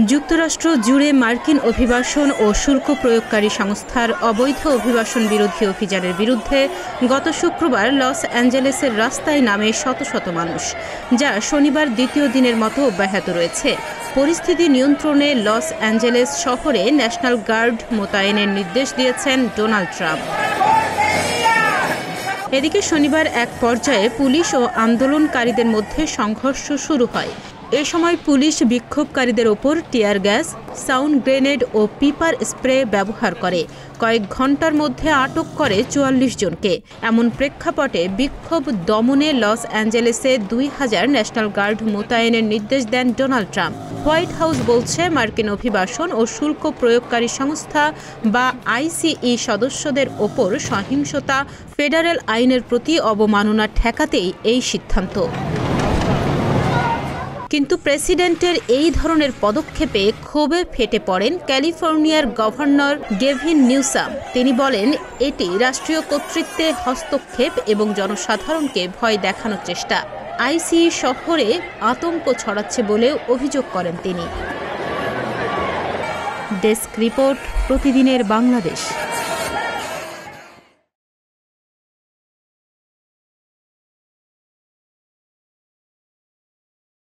যুক্তরাষ্ট্র জুড়ে মার্কিন অভিবাসন ও শুল্ক প্রয়োগকারী সংস্থার অবৈধ অভিবাসন বিরোধী অভিযানের বিরুদ্ধে গত শুক্রবার লস অ্যাঞ্জেলেসের রাস্তায় নামে শত শত মানুষ, যা শনিবার দ্বিতীয় দিনের মতো অব্যাহত রয়েছে। পরিস্থিতি নিয়ন্ত্রণে লস অ্যাঞ্জেলেস শহরে ন্যাশনাল গার্ড মোতায়েনের নির্দেশ দিয়েছেন ডোনাল্ড ট্রাম্প। এদিকে শনিবার এক পর্যায়ে পুলিশ ও আন্দোলনকারীদের মধ্যে সংঘর্ষ শুরু হয়। এ সময় পুলিশ বিক্ষোভকারীদের ওপর টিয়ার গ্যাস, সাউন্ড গ্রেনেড ও পিপার স্প্রে ব্যবহার করে। কয়েক ঘণ্টার মধ্যে আটক করে ৪৪ জনকে। এমন প্রেক্ষাপটে বিক্ষোভ দমনে লস অ্যাঞ্জেলেসে ২,০০০ ন্যাশনাল গার্ড মোতায়েনের নির্দেশ দেন ডোনাল্ড ট্রাম্প। হোয়াইট হাউস বলছে, মার্কিন অভিবাসন ও শুল্ক প্রয়োগকারী সংস্থা বা আইসিই সদস্যদের ওপর সহিংসতা, ফেডারেল আইনের প্রতি অবমাননা ঠেকাতেই এই সিদ্ধান্ত। কিন্তু প্রেসিডেন্টের এই ধরনের পদক্ষেপে ক্ষোভে ফেটে পড়েন ক্যালিফোর্নিয়ার গভর্নর গেভিন নিউসাম। তিনি বলেন, এটি রাষ্ট্রীয় কর্তৃত্বে হস্তক্ষেপ এবং জনসাধারণকে ভয় দেখানোর চেষ্টা। আইসিই শহরে আতঙ্ক ছড়াচ্ছে বলে অভিযোগ করেন তিনি। ডেস্ক রিপোর্ট, প্রতিদিনের বাংলাদেশ।